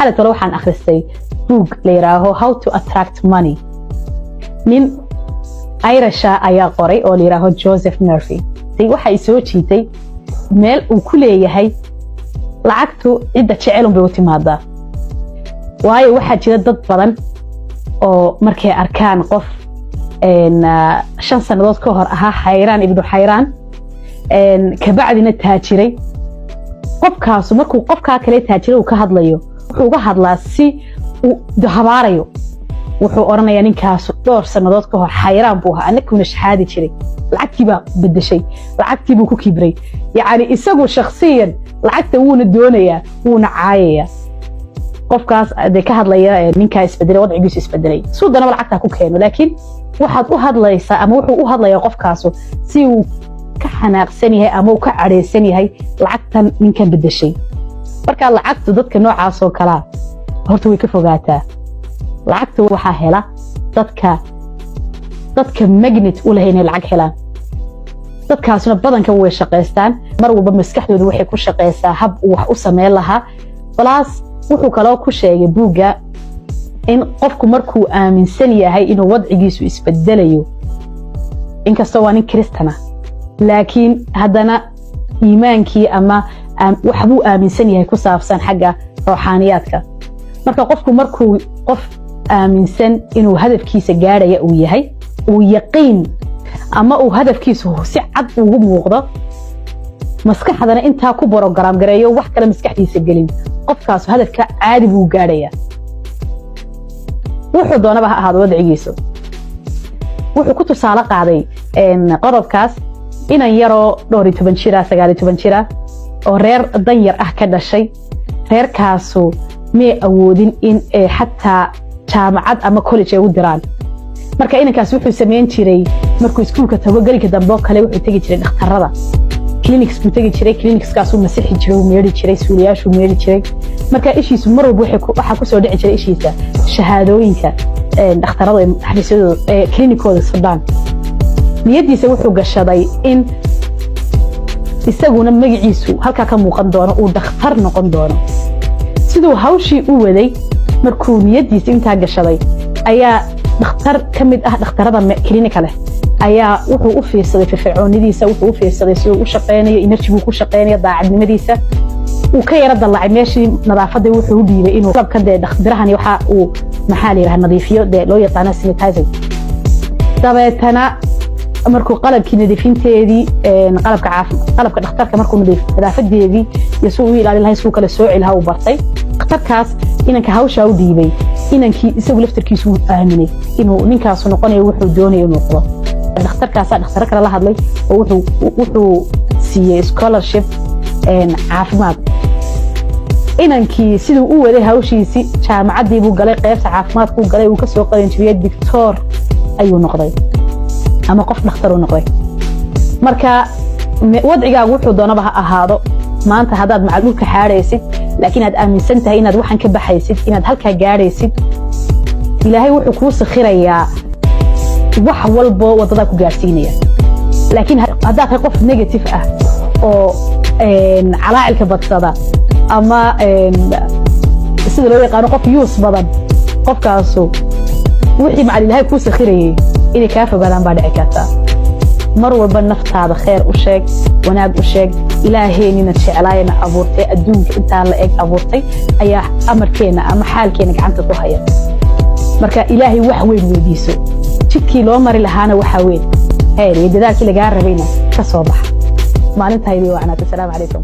حالة لو حان أخرستي book ليراهو how to attract money من أيرشا أيا قري أو ليراهو جوزيف ميرفي تي waxay soo jiitay meel uu ku leeyahay lacagtu inta jecelun bay u timaadaa waayo waxa jira dad badan oo markay arkaan qof 5 sanadood ka hor ahaa xayraan ibnu xayraan ka bacdina taajiray qofkaas markuu qofka kale taajiray uu ka hadlayo wuxuu uga hadlaa si uu dahabaarayo wuxuu oranayaa ninkaas 2 sanadood ka hor xayraan buu ahaa anakuna shahaadi jiray lacagtiba bedeshay lacagtibu ku kibray yaani isagu shakhsiyan lacagta wuuna doonaya wuuna caayaya qofkaas de ka hadlaya ninka isbedelay wadcigiisu isbedelay suudana lacagta ku keeno laakiin waxaad u hadlaysaa ama wuxuu u hadlayaa qofkaas si uu ka xanaaqsan yahay ama uu ka cadhaysan yahay lacagtan ninkan bedeshay marka lacagtu dadka noocaas oo kala horta way ka fogaataa lacagtu waxa hela dadka magnet u leh inay lacag helaan dadkaasna badanka way shaqeystaan mar walba maskaxdooda waxay ku shaqeysaa hab wax u sameyn lahaa plus wuxuu kale ku sheegay buuga in qofku markuu aaminsan yahay inuu wadcigiisu isbedelayo inkastoo waa nin kristana laakiin haddana iimaankii ama waxbuu aaminsan yahay ku saabsan xagga ruuxaaniyaadka marka qofku markuu qof aaminsan inuu hadafkiisa gaaraya uu yahay uu yaqiin ama uu hadafkiisu si cad ugu muuqdo maskaxdana inta ku program gareeyo wax kale maskaxdiisa gelin qofkaas hadafka caadi buu gaaraya wuxuu doonaba ha ahaado wadcigiisu wuxuu ku tusaale qaaday qodobkaas inan yaroo 12 jira 19 jira oo reer danyar ah ka dhashay reerkaasu ma awoodin in xataa jaamacad ama college ay u diraan marka inankaas wuxuu sameyn jiray markuu iskuulka tago galinka dambe kale wuxuu tagi jiray dhakhtarada clinics buu tagi jiray clinicskaas uu masixi jiray uu meeri jiray suuliyaashu meeri jiray marka ishiisu mar walba waxa ku soo dhici jiray ishiisa shahaadooyinka dhakhtarada xafiisyadooda clinicooda Suudaan niyadiisa wuxuu gashaday in isaguna magaciisu halka ka muuqan doono uu dhakhtar noqon doono sidoo hawshii uu waday markuu niyadiisa inta gashaday ayaa dhakhtar kamid ah dhakhtarada clinical leh ayaa wuxuu u fiirsaday firfircoonidiisa wuxuu u fiirsaday si uu u shaqeynayo energy uu ku shaqeynayo daacadnimadiisa uu ka yara dalacay meeshii nadaafada wuxuu u dhiibay inuu qalabka dhakhtarahani waxa uu maxaa la yiraahdaa nadiifiyo loo yaqaan sanitizing dabeetana markuu qalabkii nadiifinteedii qalabka dhakhtarka markuu nadaafadeedii iyo soo ilaalin lahayd soo kala soo cilha u bartay dhakhtarkaas inanka hawsha u dhiibay inankii isagu laftarkiisu aaminay inuu ninkaas noqonayo wuxuu doonayo inuu noqdo dhakhtarkaas dhakhtar kale la hadlay oo wuxuu siiyay scholarship caafimaad inankii sidoo uu waday hawshiisi jaamacadii buu galay qaybta caafimaadku galay uu ka soo qalin jibiyay doctor ayuu noqday ama qof dhakhtar uu noqday marka wadcigaagu wuxuu doonaba ha ahaado maanta hadaad macluulka xaaraysid laakiin aad aaminsan tahay inaad waxan ka baxaysid inaad halka gaaraysid ilaahay wuxuu kuu sakhirayaa wax walba wadada ku gaarsiinaya laakiin hadaad qof negative ah oo calaacilka badsada ama sida loo yaqaan qof yuus badan qofkaas wixii macallin ilaahay kuu sakhirayay inay ka fogaadaan baa dhici karta mar walba naftaada khayr u sheeg wanaag u sheeg ilaaheenina jeclaayna abuurtay adduunka inta la eeg abuurtay ayaa amarkeena ama xaalkeena gacanta ku haya marka ilaahay wax weyn weydiiso jidkii loo mari lahaana waxa weyn heer iyo dadaalkii laga rabayna ka soo baxa maalintaydii waana assalaamu calaykum